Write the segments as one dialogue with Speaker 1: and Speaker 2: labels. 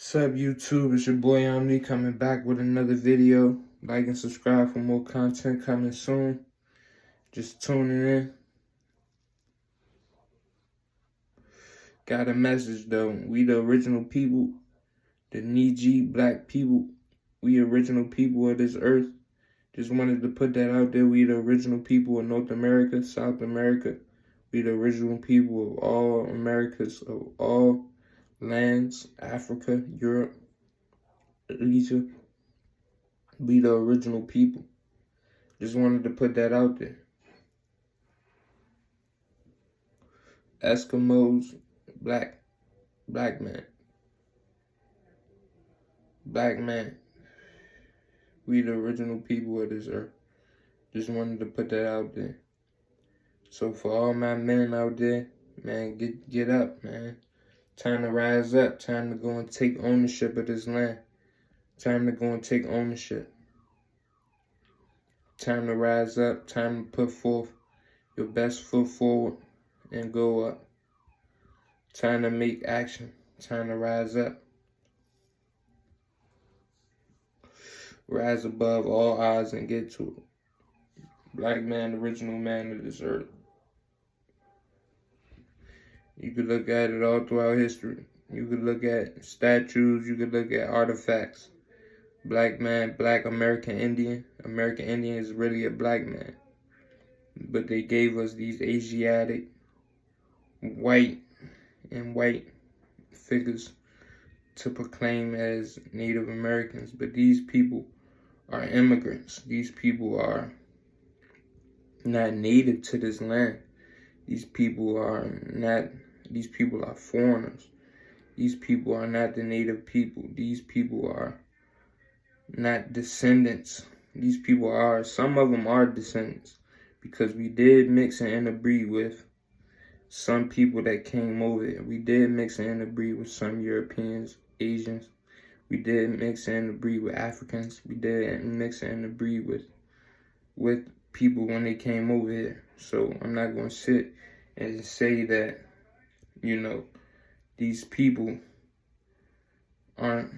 Speaker 1: What's up, YouTube? It's your boy Omni coming back with another video. Like and subscribe for more content coming soon. Just tuning in. Got a message though. We the original people, the Niji black people. We original people of this earth. Just wanted to put that out there. We the original people of North America, South America. We the original people of all Americas, of all lands, Africa, Europe, Asia. We the original people. Just wanted to put that out there. Eskimos, black man. Black man. We the original people of this earth. Just wanted to put that out there. So for all my men out there, man, get up, man. Time to rise up. Time to go and take ownership of this land. Time to go and take ownership. Time to rise up. Time to put forth your best foot forward and go up. Time to make action. Time to rise up. Rise above all odds and get to it. Black man, original man of this earth. You could look at it all throughout history. You could look at statues. You could look at artifacts. Black man, black American Indian. American Indian is really a black man. But they gave us these Asiatic, white figures to proclaim as Native Americans. But these people are immigrants. These people are not native to this land. These people are foreigners. These people are not the native people. These people are not descendants. These people are, some of them are descendants, because we did mix and interbreed with some people that came over here. We did mix and interbreed with some Europeans, Asians. We did mix and interbreed with Africans. We did mix and interbreed with people when they came over here. So I'm not going to sit and say that, these people aren't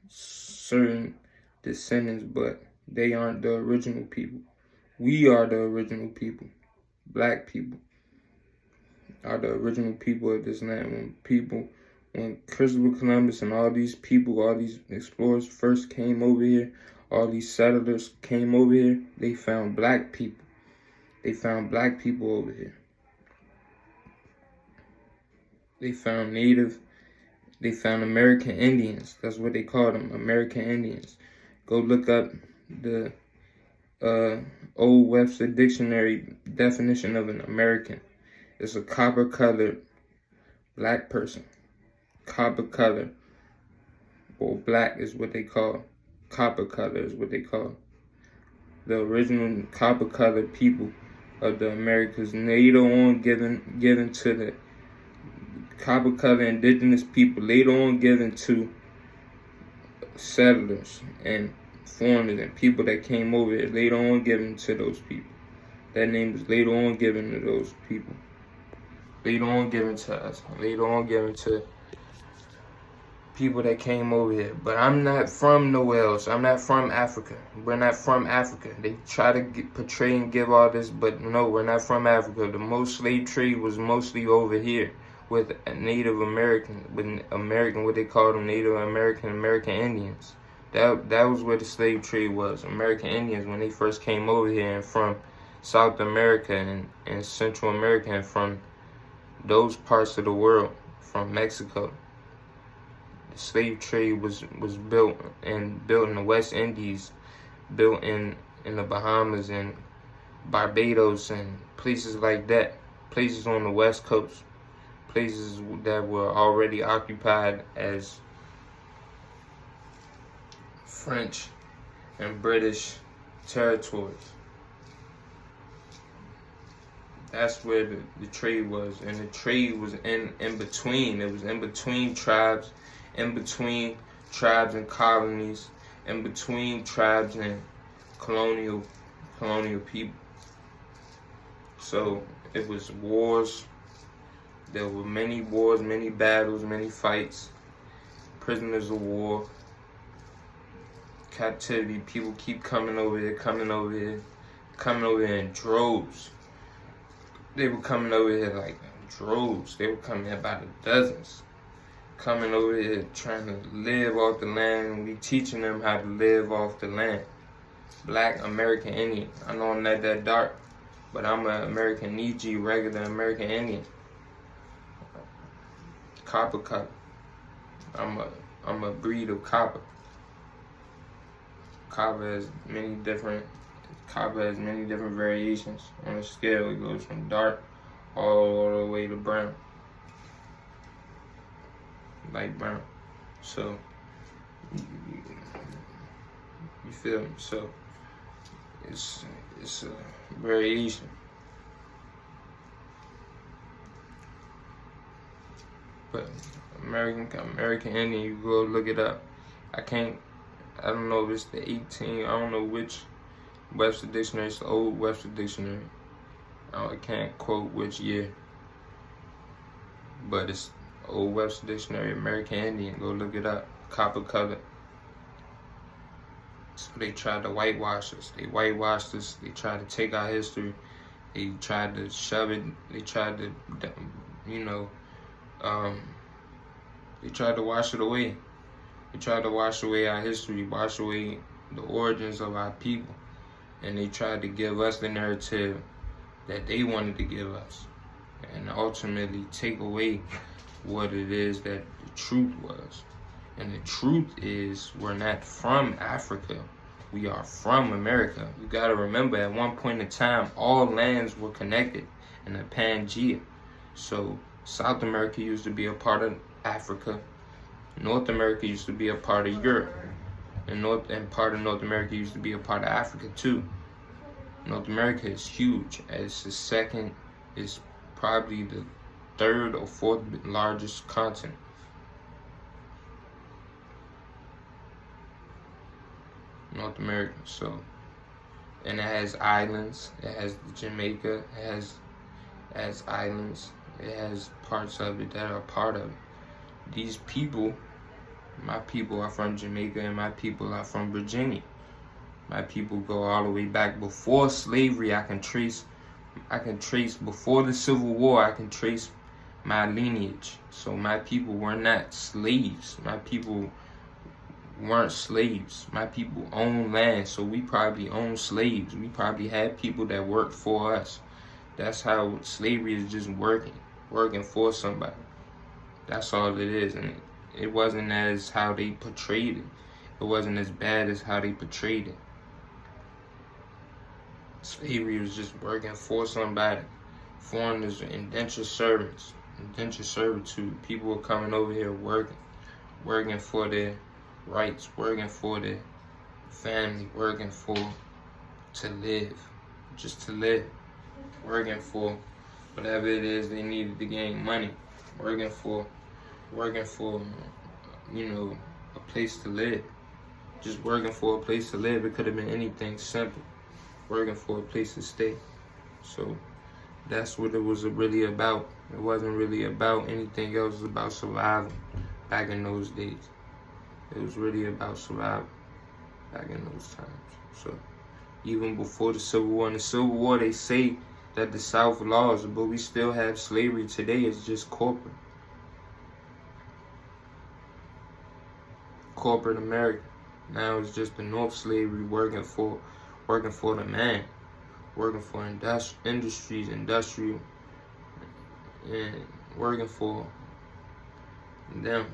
Speaker 1: certain descendants, but they aren't the original people. We are the original people. Black people are the original people of this land. When Christopher Columbus and all these people, all these explorers first came over here, all these settlers came over here, they found black people. They found black people over here. They found American Indians. That's what they called them, American Indians. Go look up the old Webster Dictionary definition of an American. It's a copper-colored black person. Copper color, or black is what they call. Copper color is what they call. The original copper-colored people of the Americas, later on given to the copper-colored indigenous people, later on given to settlers and foreigners and people that came over here, later on given to those people. That name was later on given to those people. Later on given to us. Later on given to people that came over here. But I'm not from nowhere else. I'm not from Africa. We're not from Africa. They try to portray and give all this, but no, we're not from Africa. The most slave trade was mostly over here with Native Americans, what they call them, Native American Indians. That was where the slave trade was. American Indians, when they first came over here, and from South America and Central America, and from those parts of the world, from Mexico. The slave trade was built in the West Indies, built in the Bahamas and Barbados and places like that, places on the West Coast, places that were already occupied as French and British territories. That's where the trade was, and the trade was in between. It was in between tribes, in between tribes and colonies, in between tribes and colonial people. So it was wars. There were many wars, many battles, many fights, prisoners of war, captivity. People keep coming over here in droves. They were coming over here like droves. They were coming here by the dozens. Coming over here trying to live off the land, and we teaching them how to live off the land. Black American Indian. I know I'm not that dark, but I'm an American Niji, regular American Indian. Copper color. I'm a breed of copper. Copper has many different variations on the scale. It goes from dark all the way to brown. Light brown. So you feel me? So it's a variation. But American Indian, you go look it up. I don't know if it's the 18, I don't know which Webster Dictionary, it's the old Webster Dictionary. I can't quote which year, but it's old Webster Dictionary, American Indian, go look it up, copper color. So they tried to whitewash us, they whitewashed us, they tried to take our history, they tried to shove it, they tried to, they tried to wash it away. They tried to wash away our history, wash away the origins of our people. And they tried to give us the narrative that they wanted to give us. And ultimately take away what it is that the truth was. And the truth is, we're not from Africa. We are from America. You gotta remember, at one point in time, all lands were connected in a Pangea. So South America used to be a part of Africa. North America used to be a part of Europe. And part of North America used to be a part of Africa too. North America is huge. It's probably the third or fourth largest continent. North America. So, and it has islands. It has Jamaica. It has islands. It has parts of it that are part of it. These people, my people are from Jamaica, and my people are from Virginia. My people go all the way back before slavery. I can trace before the Civil War. I can trace my lineage. So my people were not slaves. My people weren't slaves. My people owned land, so we probably owned slaves. We probably had people that worked for us. That's how slavery is, just working for somebody. That's all it is, and it wasn't as how they portrayed it. It wasn't as bad as how they portrayed it. Slavery was just working for somebody. Foreigners, indentured servants, indentured servitude. People were coming over here working for their rights, working for their family, working to live, just to live, working for whatever it is they needed to gain money, working for, a place to live. Just working for a place to live. It could have been anything simple. Working for a place to stay. So that's what it was really about. It wasn't really about anything else. It was about survival back in those days. It was really about survival back in those times. So even before the Civil War, in the Civil War, they say that the South lost, but we still have slavery today. It's just corporate America. Now it's just the North slavery working for the man, working for industries, industrial, and working for them.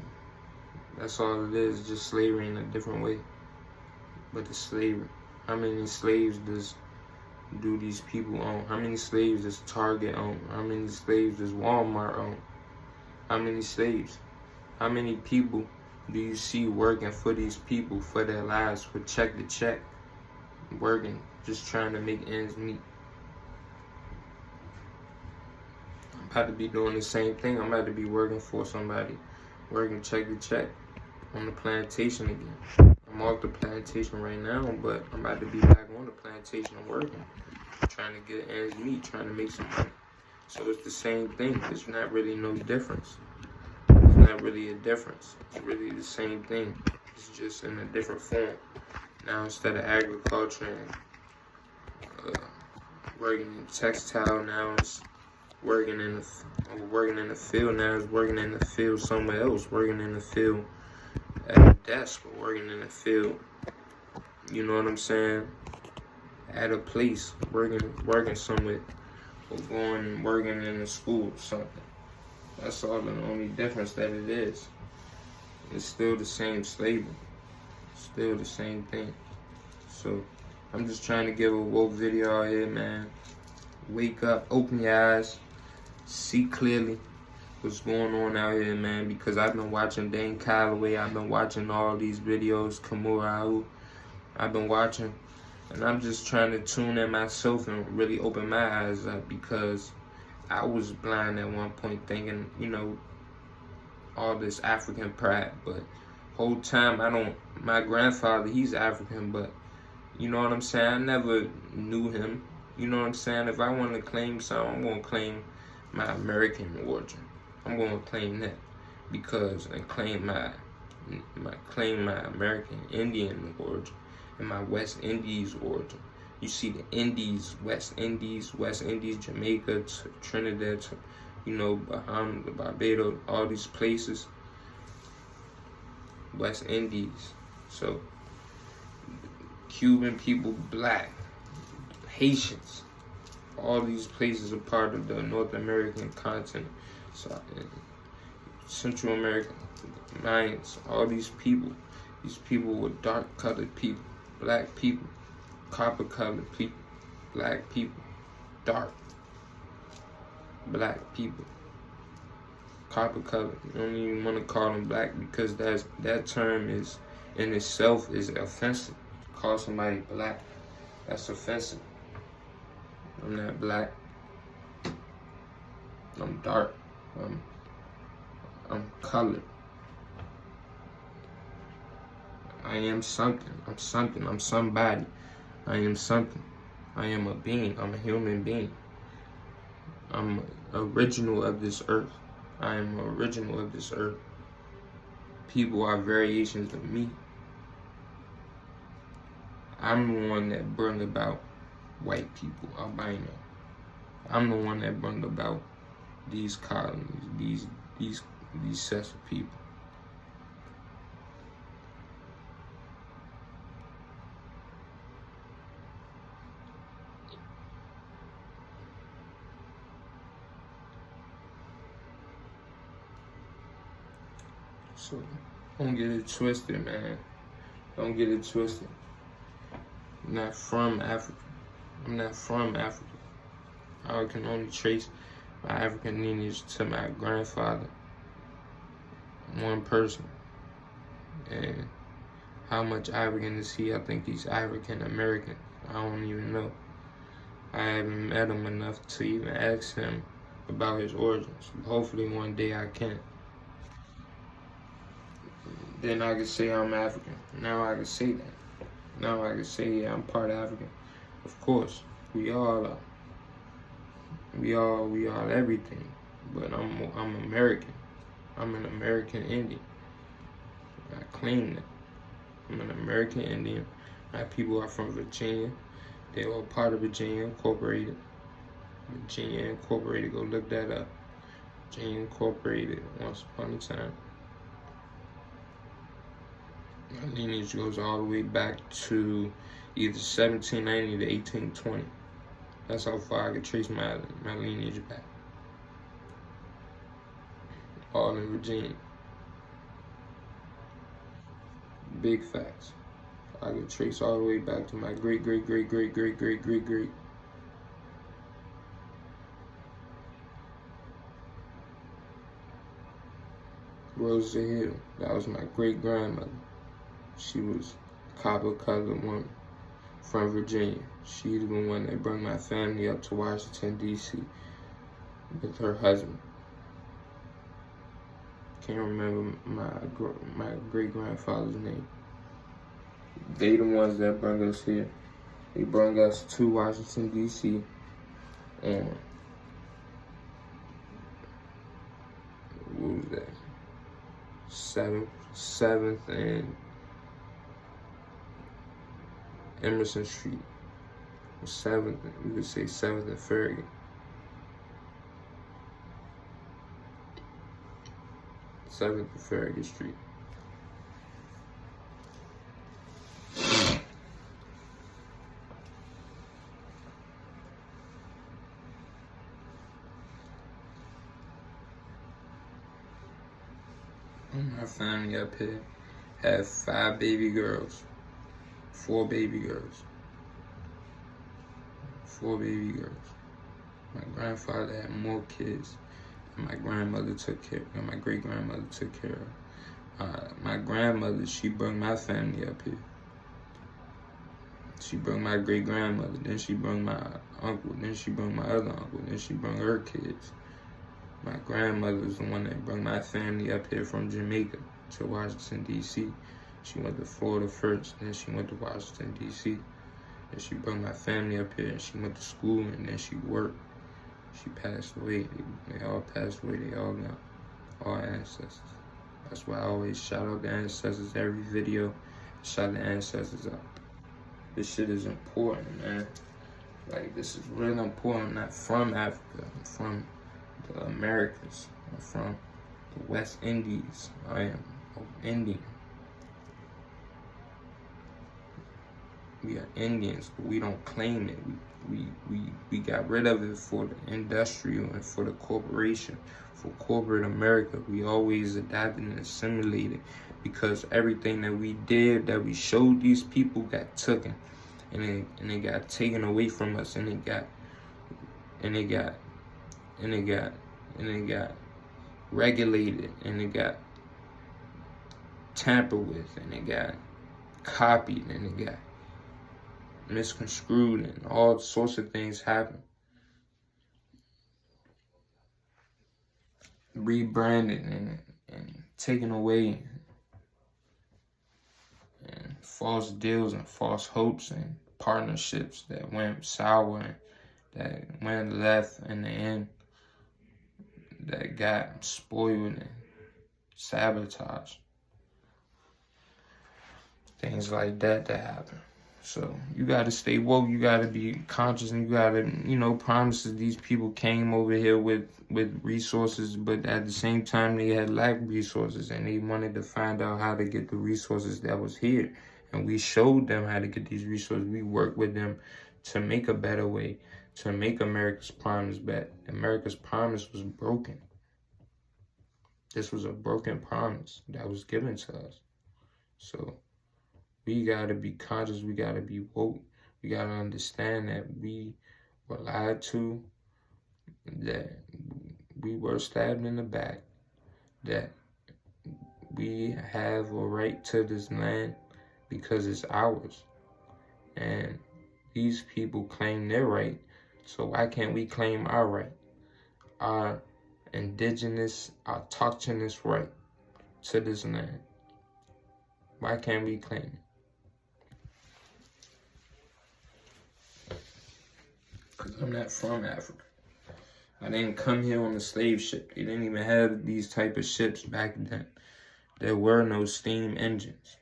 Speaker 1: That's all it is, just slavery in a different way. But the slavery, how many slaves do these people own? How many slaves does Target own? How many slaves does Walmart own? How many slaves? How many people do you see working for these people, for their lives, for check to check, working, just trying to make ends meet? I'm about to be doing the same thing. I'm about to be working for somebody, working check to check on the plantation again. I'm off the plantation right now, but I'm about to be back on the plantation working, trying to get ends meet, trying to make some money. So it's the same thing. There's not really no difference. There's not not really a difference. It's really the same thing. It's just in a different form. Now instead of agriculture and working in textile, now it's working in the field. Now it's working in the field somewhere else. Working in the field at a desk, or working in the field. You know what I'm saying? At a place, working somewhere, or going and working in a school or something. That's all the only difference that it is. It's still the same slavery. Still the same thing. So, I'm just trying to give a woke video out here, man. Wake up, open your eyes, see clearly what's going on out here, man. Because I've been watching Dane Calloway, I've been watching all these videos, Kamau, I've been watching, and I'm just trying to tune in myself and really open my eyes up, because I was blind at one point thinking, you know, all this African pride, but whole time my grandfather, he's African, but you know what I'm saying, I never knew him. You know what I'm saying? If I want to claim something, I'm going to claim my American origin. I'm going to claim that, and claim my American Indian origin and my West Indies origin. You see the Indies, West Indies, Jamaica, Trinidad, you know, Bahamas, Barbados, all these places, West Indies. So, Cuban people, black, Haitians, all these places are part of the North American continent. So, Central America, Mayans, all these people were dark-colored people, black people, copper-colored people, black people, dark, black people, copper-colored. You don't even want to call them black, because that term is, in itself, is offensive. Call somebody black, that's offensive. I'm not black. I'm dark. I'm colored. I am something. I'm something. I'm somebody. I am something. I am a being. I'm a human being. I'm original of this earth. I am original of this earth. People are variations of me. I'm the one that brought about white people, albino. I'm the one that brought about these colonies, these sets of people. So, don't get it twisted, man. Don't get it twisted. I'm not from Africa. I'm not from Africa. I can only trace my African lineage to my grandfather. One person. And how much African is he? I think he's African American. I don't even know. I haven't met him enough to even ask him about his origins. Hopefully one day I can. Then I can say I'm African. Now I can say that. Now I can say, yeah, I'm part African. Of course, we all are. We all everything. But I'm American. I'm an American Indian. I claim that. I'm an American Indian. My people are from Virginia. They were part of Virginia Incorporated. Virginia Incorporated, go look that up. Virginia Incorporated, once upon a time. My lineage goes all the way back to either 1790 to 1820. That's how far I can trace my lineage back. All in Virginia. Big facts. I can trace all the way back to my great. Rosa Hill, that was my great grandmother. She was a copper-colored woman from Virginia. She's the one that brought my family up to Washington, D.C. with her husband. Can't remember my great-grandfather's name. They the ones that brought us here. They brought us to Washington, D.C. What was that? 7th and Emerson Street. 7th, we would say 7th and Farragut. 7th and Farragut Street. My family up here have 5 baby girls, 4 baby girls, 4 baby girls. My grandfather had more kids than my grandmother took care of, and my great grandmother took care of. My grandmother, she brought my family up here. She brought my great grandmother, then she brought my uncle, then she brought my other uncle, then she brought her kids. My grandmother was the one that brought my family up here from Jamaica to Washington, D.C. She went to Florida first, then she went to Washington, D.C. And she brought my family up here, and she went to school, and then she worked. She passed away. They all passed away. They all got all ancestors. That's why I always shout out the ancestors every video. Shout the ancestors out. This shit is important, man. Like, this is really important. I'm not from Africa. I'm from the Americas. I'm from the West Indies. I am Indian. We are Indians, but we don't claim it. We got rid of it for the industrial and for the corporation, for corporate America. We always adapted and assimilated because everything that we did, that we showed these people, got taken, and it got taken away from us, and it got regulated, and it got tampered with, and it got copied, and it got misconstrued, and all sorts of things happen. Rebranded and taken away, and false deals and false hopes and partnerships that went sour and that went left in the end, that got spoiled and sabotaged. Things like that happen. So you gotta stay woke, you gotta be conscious, and you gotta, promises these people came over here with resources, but at the same time they had lacked resources, and they wanted to find out how to get the resources that was here. And we showed them how to get these resources. We worked with them to make a better way, to make America's promise better. America's promise was broken. This was a broken promise that was given to us. So we gotta be conscious, we gotta be woke, we gotta understand that we were lied to, that we were stabbed in the back, that we have a right to this land because it's ours. And these people claim their right, so why can't we claim our right? Our indigenous, autochthonous right to this land. Why can't we claim it? Because I'm not from Africa. I didn't come here on a slave ship. They didn't even have these type of ships back then. There were no steam engines.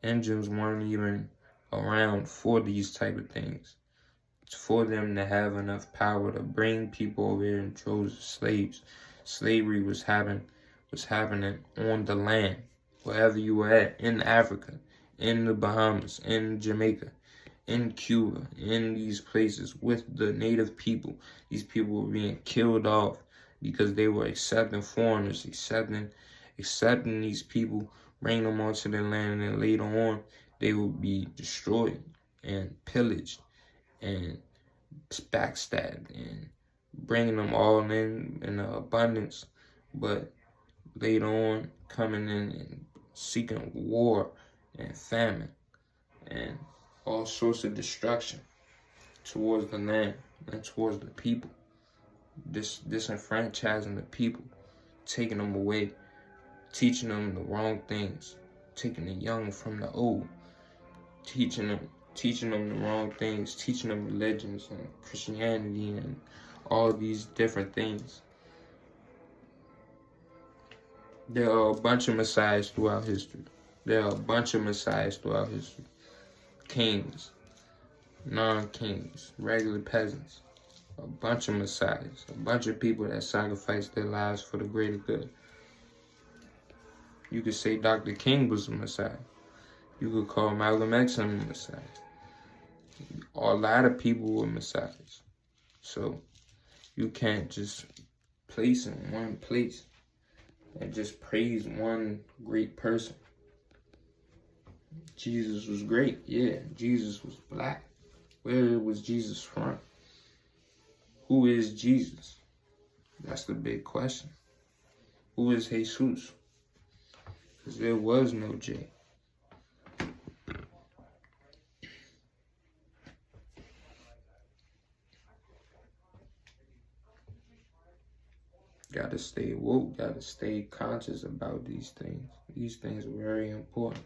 Speaker 1: Engines weren't even around for these type of things. It's for them to have enough power to bring people over here in droves of slaves. Slavery was happening on the land, wherever you were at, in Africa, in the Bahamas, in Jamaica, in Cuba, in these places with the native people. These people were being killed off because they were accepting foreigners, accepting these people, bringing them onto their land, and then later on they would be destroyed and pillaged and backstabbed and bringing them all in abundance, but later on coming in and seeking war and famine and all sorts of destruction towards the land and towards the people, disenfranchising the people, taking them away, teaching them the wrong things, taking the young from the old, teaching them the wrong things, teaching them religions and Christianity and all these different things. There are a bunch of messiahs throughout history. There are a bunch of messiahs throughout history. Kings, non-kings, regular peasants. A bunch of messiahs. A bunch of people that sacrificed their lives for the greater good. You could say Dr. King was a messiah. You could call Malcolm X a messiah. A lot of people were messiahs. So you can't just place in one place and just praise one great person. Jesus was great. Yeah, Jesus was black. Where was Jesus from? Who is Jesus? That's the big question. Who is Jesus? Because there was no J. Gotta stay woke, gotta stay conscious about these things. These things are very important.